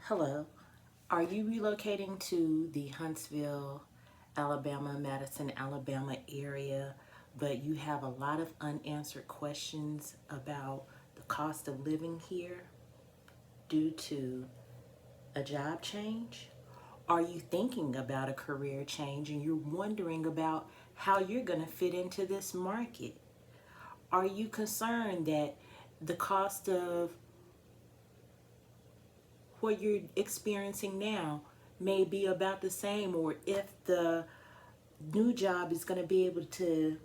Hello. Are you relocating to the Huntsville, Alabama, Madison, Alabama area, but you have a lot of unanswered questions about the cost of living here due to a job change? Are you thinking about a career change and you're wondering about how you're going to fit into this market? Are you concerned that the cost of what you're experiencing now may be about the same, or if the new job is going to be able to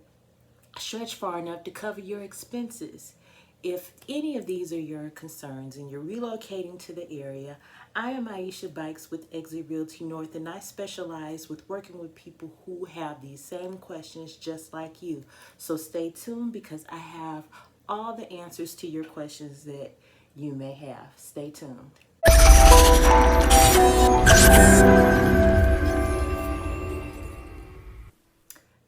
stretch far enough to cover your expenses? If any of these are your concerns and you're relocating to the area, I am Aisha Bikes with Exit Realty North, and I specialize with working with people who have these same questions just like you. So stay tuned because I have all the answers to your questions that you may have. Stay tuned.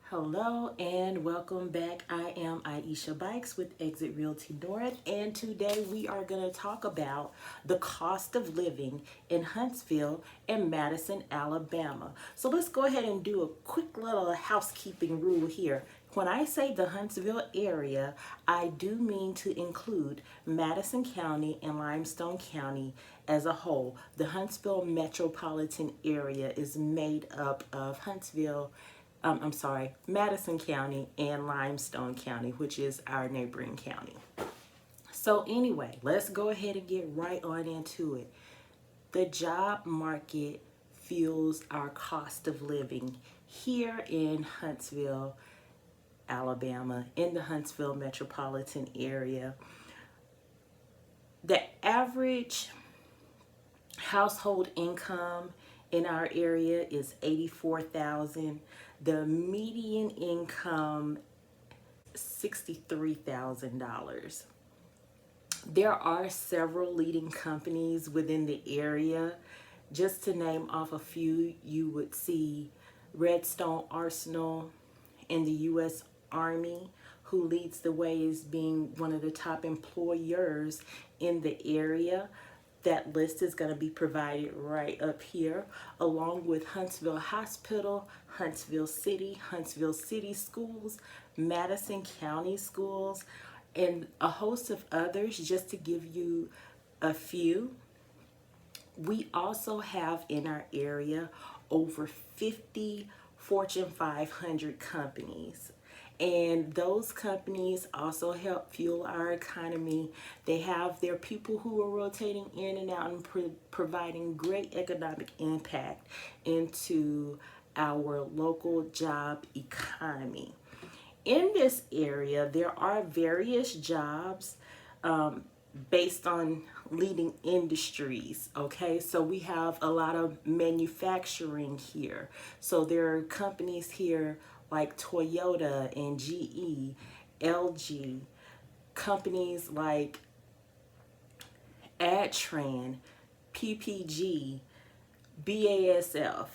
Hello and welcome back. I am Aisha Bikes with Exit Realty North, and today we are going to talk about the cost of living in Huntsville and Madison, Alabama. So let's go ahead and do a quick little housekeeping rule here. When I say the Huntsville area, I do mean to include Madison County and Limestone County as a whole. The Huntsville metropolitan area is made up of Madison County and Limestone County, which is our neighboring county. So anyway, let's go ahead and get right on into it. The job market fuels our cost of living here in Huntsville, Alabama, in the Huntsville metropolitan area. The average household income in our area is $84,000. The median income $63,000. There are several leading companies within the area. Just to name off a few, you would see Redstone Arsenal in the U.S. Army, who leads the way as being one of the top employers in the area. That list is going to be provided right up here, along with Huntsville Hospital, Huntsville City Schools, Madison County Schools, and a host of others, just to give you a few. We also have in our area over 50 Fortune 500 companies. And those companies also help fuel our economy. They have their people who are rotating in and out and providing great economic impact into our local job economy. In this area, there are various jobs based on leading industries. Okay, so we have a lot of manufacturing here. So there are companies here like Toyota and GE, LG, companies like Adtran, PPG, BASF.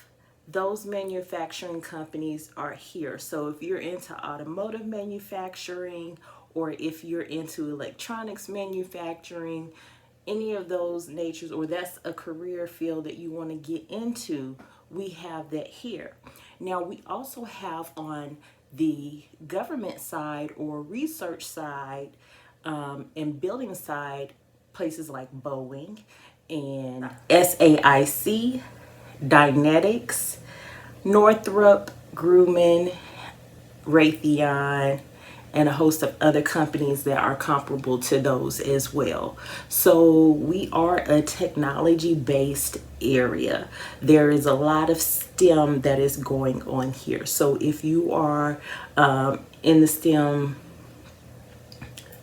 Those manufacturing companies are here. So if you're into automotive manufacturing, or if you're into electronics manufacturing, any of those natures, or that's a career field that you want to get into, we have that here. Now, we also have on the government side or research side and building side places like Boeing and SAIC, Dynetics, Northrop Grumman, Raytheon, and a host of other companies that are comparable to those as well. So we are a technology-based area. There is a lot of STEM that is going on here. So if you are in the STEM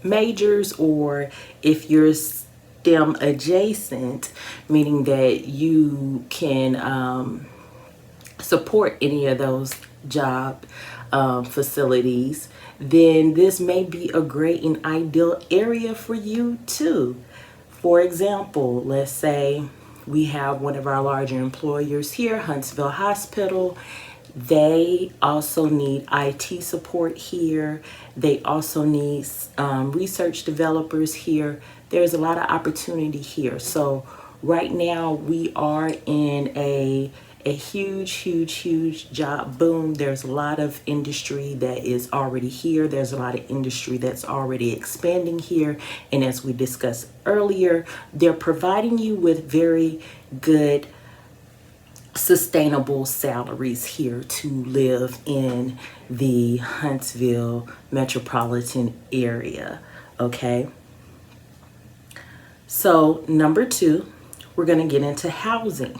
majors, or if you're STEM adjacent, meaning that you can support any of those job facilities, then this may be a great and ideal area for you too. For example, let's say we have one of our larger employers here, Huntsville Hospital. They also need IT support here. They also need research developers here. There's a lot of opportunity here. So Right now, we are in a huge job boom. There's a lot of industry that is already here. There's a lot of industry that's already expanding here. And as we discussed earlier, they're providing you with very good sustainable salaries here to live in the Huntsville metropolitan area. Okay. So number 2, we're going to get into housing.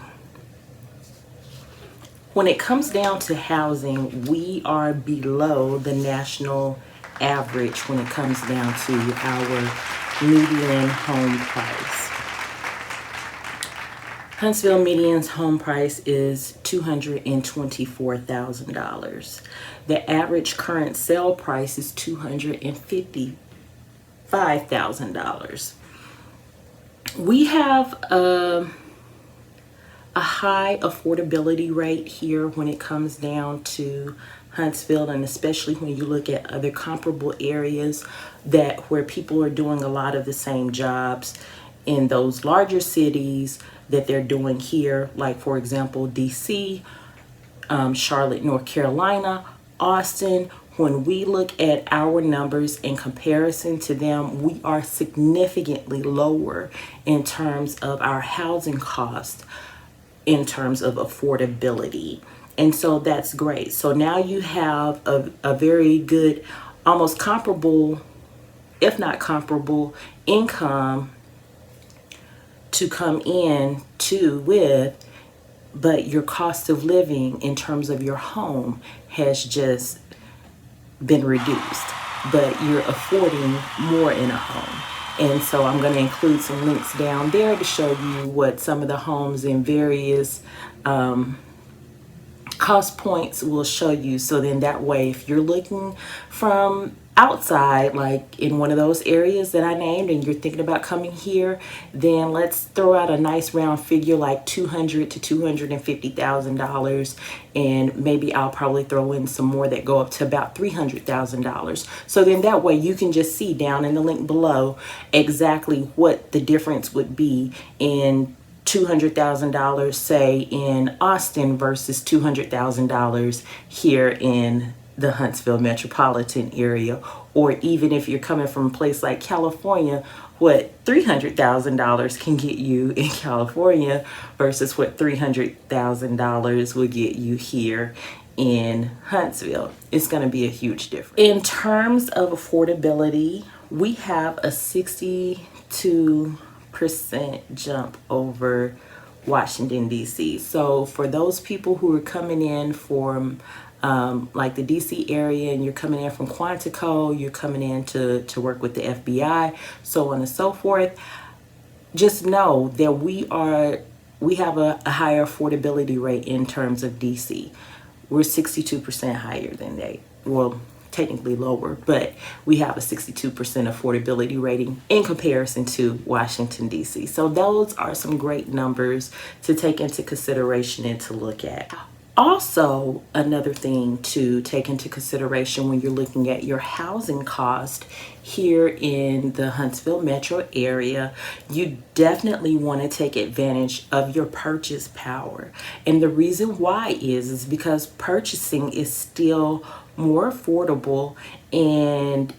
When it comes down to housing, we are below the national average when it comes down to our median home price. Huntsville median's home price is $224,000. The average current sale price is $255,000. We have a high affordability rate here when it comes down to Huntsville, and especially when you look at other comparable areas where people are doing a lot of the same jobs in those larger cities that they're doing here, like for example DC, Charlotte, North Carolina, Austin. When we look at our numbers in comparison to them, we are significantly lower in terms of our housing cost, in terms of affordability. And so that's great. So now you have a very good, almost comparable, if not comparable, income to come in with, but your cost of living in terms of your home has just been reduced, but you're affording more in a home. And so I'm going to include some links down there to show you what some of the homes in various cost points will show you. So then that way, if you're looking from outside, like in one of those areas that I named, and you're thinking about coming here, then let's throw out a nice round figure like $200,000 to $250,000, and maybe I'll probably throw in some more that go up to about $300,000. So then that way you can just see down in the link below exactly what the difference would be in $200,000, say in Austin, versus $200,000 here in the Huntsville metropolitan area. Or even if you're coming from a place like California, what $300,000 can get you in California versus what $300,000 will get you here in Huntsville. It's going to be a huge difference. In terms of affordability, we have a 62% jump over Washington, D.C. So for those people who are coming in from like the DC area, and you're coming in from Quantico, you're coming in to work with the FBI, so on and so forth, just know that we have a higher affordability rate in terms of DC. We're 62% higher than they. Well, technically lower, but we have a 62% affordability rating in comparison to Washington, D.C. So those are some great numbers to take into consideration and to look at. Also, another thing to take into consideration when you're looking at your housing cost here in the Huntsville metro area, you definitely want to take advantage of your purchase power. And the reason why is because purchasing is still more affordable, and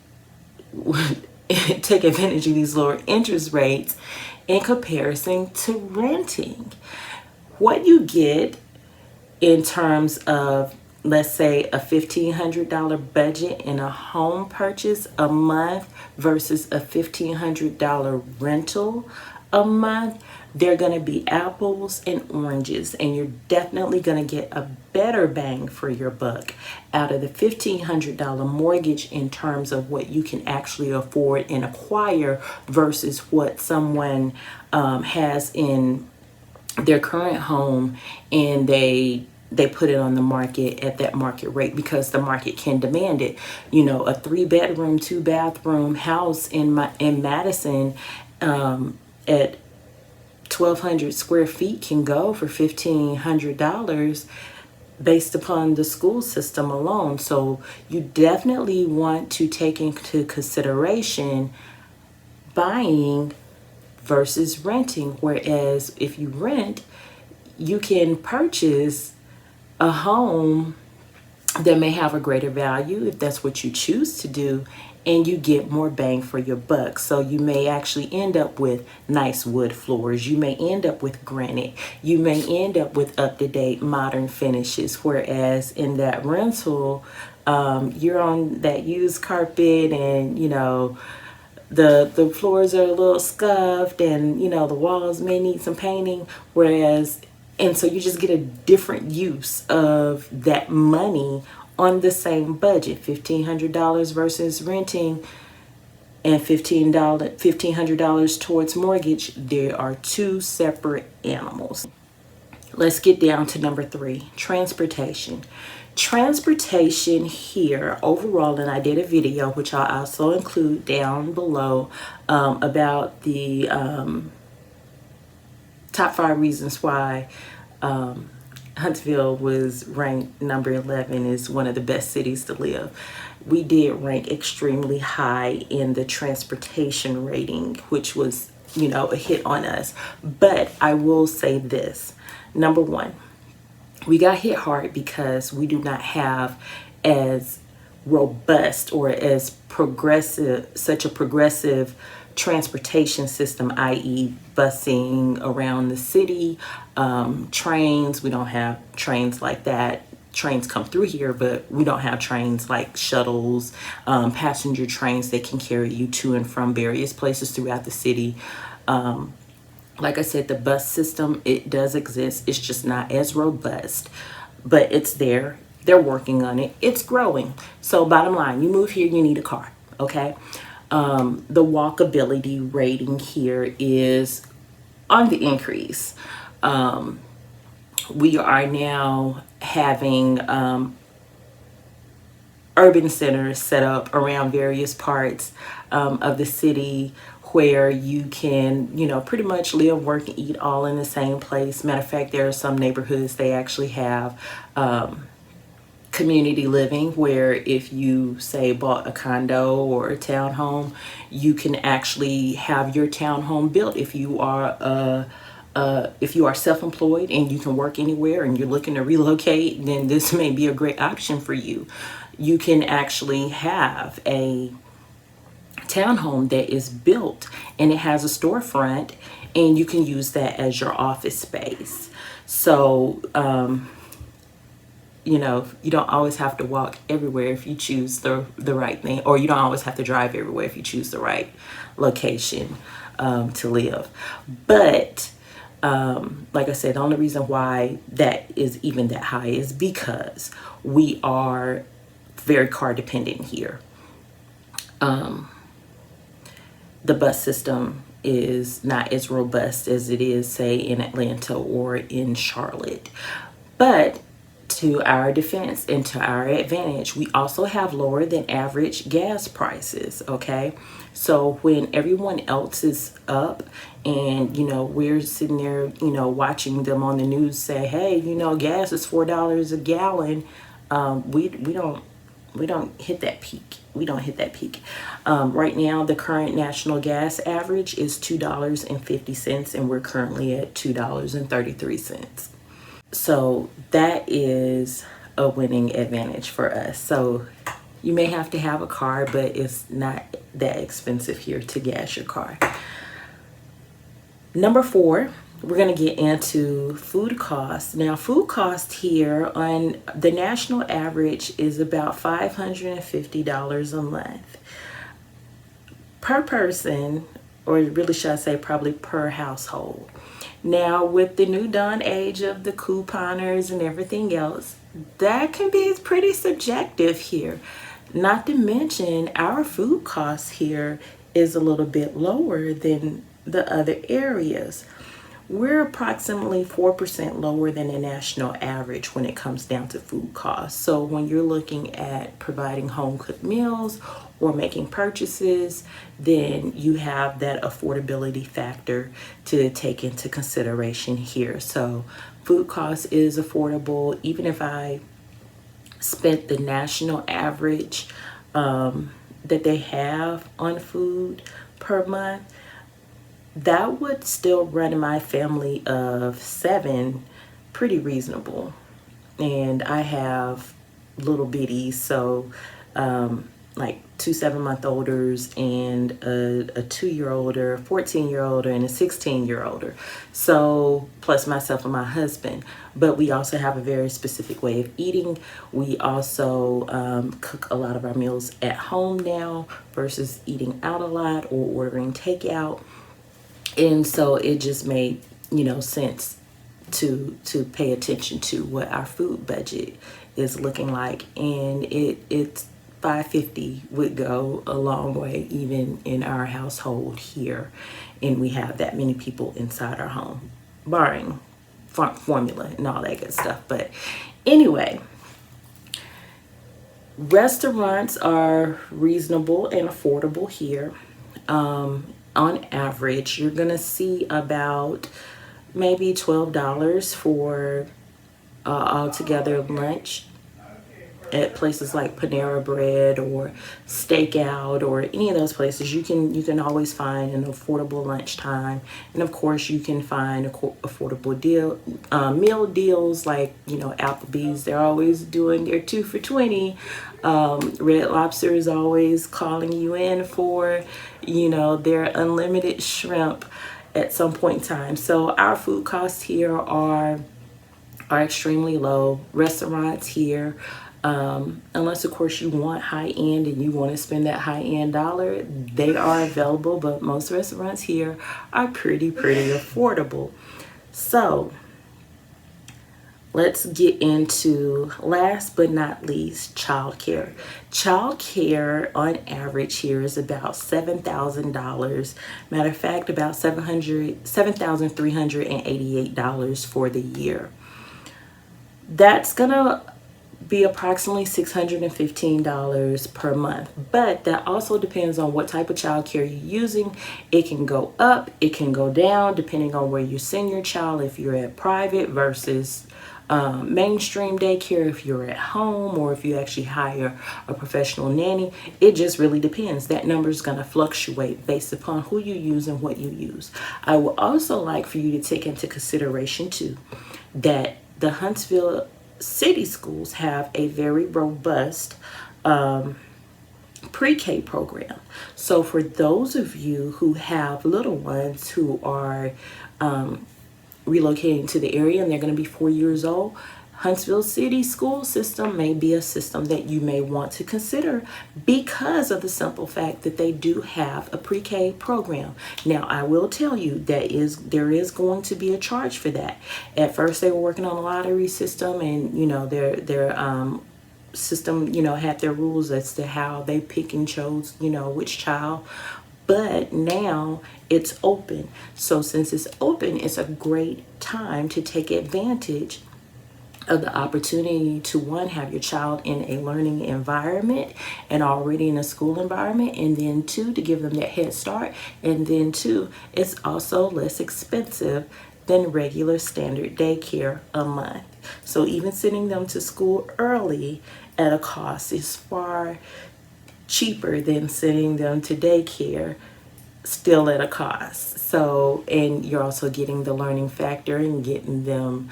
take advantage of these lower interest rates in comparison to renting. What you get in terms of, let's say, a $1,500 budget in a home purchase a month versus a $1,500 rental a month, they're going to be apples and oranges, and you're definitely going to get a better bang for your buck out of the $1,500 mortgage in terms of what you can actually afford and acquire versus what someone has in their current home, and they put it on the market at that market rate because the market can demand it. You know, a 3-bedroom, 2-bathroom house in Madison at 1,200 square feet can go for $1,500 based upon the school system alone. So you definitely want to take into consideration buying versus renting. Whereas if you rent, you can purchase a home that may have a greater value if that's what you choose to do, and you get more bang for your buck. So you may actually end up with nice wood floors, you may end up with granite, you may end up with up-to-date modern finishes. Whereas in that rental, you're on that used carpet, and the floors are a little scuffed, and the walls may need some painting. And so you just get a different use of that money on the same budget. $1,500 versus renting, and $1,500 towards mortgage. There are two separate animals. Let's get down to number 3, transportation. Transportation here overall, and I did a video which I'll also include down below, about the top 5 reasons why Huntsville was ranked number 11 is one of the best cities to live. We did rank extremely high in the transportation rating, which was, a hit on us. But I will say this. Number 1, we got hit hard because we do not have as robust or as progressive, such a progressive transportation system, i.e. busing around the city, trains. We don't have trains like that. Trains come through here, but we don't have trains like shuttles, passenger trains that can carry you to and from various places throughout the city. Like I said, the bus system, it does exist. It's just not as robust, but it's there. They're working on it. It's growing. So bottom line, you move here, you need a car, okay? The walkability rating here is on the increase. We are now having urban centers set up around various parts of the city, where you can, pretty much live, work, and eat all in the same place. Matter of fact, there are some neighborhoods, they actually have community living, where if you say bought a condo or a townhome, you can actually have your townhome built. If you are self-employed and you can work anywhere and you're looking to relocate, then this may be a great option for you. You can actually have a townhome that is built and it has a storefront, and you can use that as your office space. So you don't always have to walk everywhere if you choose the right thing, or you don't always have to drive everywhere if you choose the right location to live. But like I said, the only reason why that is even that high is because we are very car dependent here. The bus system is not as robust as it is, say, in Atlanta or in Charlotte. But to our defense and to our advantage, we also have lower than average gas prices, okay? So when everyone else is up and, we're sitting there, watching them on the news say, hey, gas is $4 a gallon, we don't hit that peak. We don't hit that peak. Right now, the current national gas average is $2.50, and we're currently at $2.33. So that is a winning advantage for us. So you may have to have a car, but it's not that expensive here to gas your car. Number 4, we're going to get into food costs. Now, food cost here on the national average is about $550 a month per person, or really should I say probably per household. Now, with the new dawn age of the couponers and everything else, that can be pretty subjective here. Not to mention, our food costs here is a little bit lower than the other areas. We're approximately 4% lower than the national average when it comes down to food costs. So when you're looking at providing home cooked meals or making purchases, then you have that affordability factor to take into consideration here. So food cost is affordable. Even if I spent the national average that they have on food per month, that would still run my family of 7 pretty reasonable. And I have little bitties, so like 2 7-month olders and a 2-year older, 14-year older, and a 16-year older. So plus myself and my husband. But we also have a very specific way of eating. We also cook a lot of our meals at home now versus eating out a lot or ordering takeout. And so it just made, sense to pay attention to what our food budget is looking like. And it's $5.50 would go a long way even in our household here, and we have that many people inside our home, barring formula and all that good stuff. But anyway, restaurants are reasonable and affordable here. On average, you're gonna see about maybe $12 for altogether lunch at places like Panera Bread or Stakeout or any of those places. You can always find an affordable lunchtime, and of course you can find affordable meal deals like Applebee's. They're always doing their 2 for $20. Red Lobster is always calling you in for their unlimited shrimp at some point in time. So our food costs here are extremely low. Restaurants here, unless of course you want high end and you want to spend that high end dollar, they are available, but most restaurants here are pretty affordable. So let's get into, last but not least, childcare. Childcare on average here is about $7,000. Matter of fact, about $7,388 for the year. That's gonna be approximately $615 per month, but that also depends on what type of childcare you're using. It can go up, it can go down, depending on where you send your child. If you're at private versus mainstream daycare, if you're at home, or if you actually hire a professional nanny, it just really depends. That number is going to fluctuate based upon who you use and what you use. I would also like for you to take into consideration too that the Huntsville city schools have a very robust pre-K program. So for those of you who have little ones who are relocating to the area and they're going to be 4 years old, Huntsville City School System may be a system that you may want to consider because of the simple fact that they do have a pre-K program. Now, I will tell you that there is going to be a charge for that. At first, they were working on a lottery system, and their system had their rules as to how they pick and chose which child. But now it's open. So since it's open, it's a great time to take advantage of the opportunity to, one, have your child in a learning environment and already in a school environment, and then 2, to give them that head start, and then 2, it's also less expensive than regular standard daycare a month. So even sending them to school early at a cost is far cheaper than sending them to daycare still at a cost. So, and you're also getting the learning factor and getting them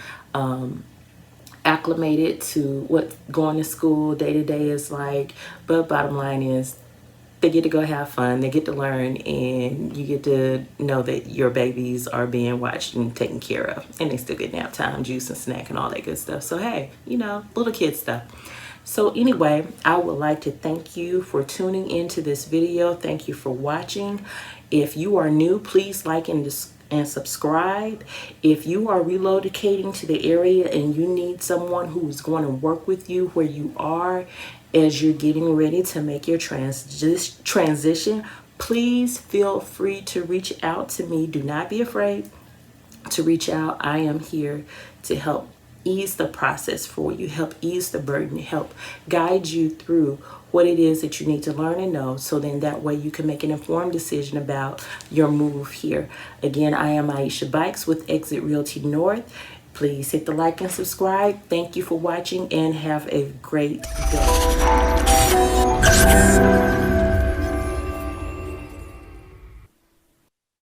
acclimated to what going to school day to day is like. But bottom line is, they get to go have fun, they get to learn, and you get to know that your babies are being watched and taken care of, and they still get nap time, juice and snack and all that good stuff. So hey, little kid stuff. So anyway, I would like to thank you for tuning into this video. Thank you for watching. If you are new, please like and subscribe. If you are relocating to the area and you need someone who's going to work with you where you are as you're getting ready to make your transition, please feel free to reach out to me. Do not be afraid to reach out. I am here to help ease the process for you, help ease the burden, help guide you through what it is that you need to learn and know, so then that way you can make an informed decision about your move here. Again, I am Aisha Bikes with Exit Realty North. Please hit the like and subscribe. Thank you for watching and have a great day.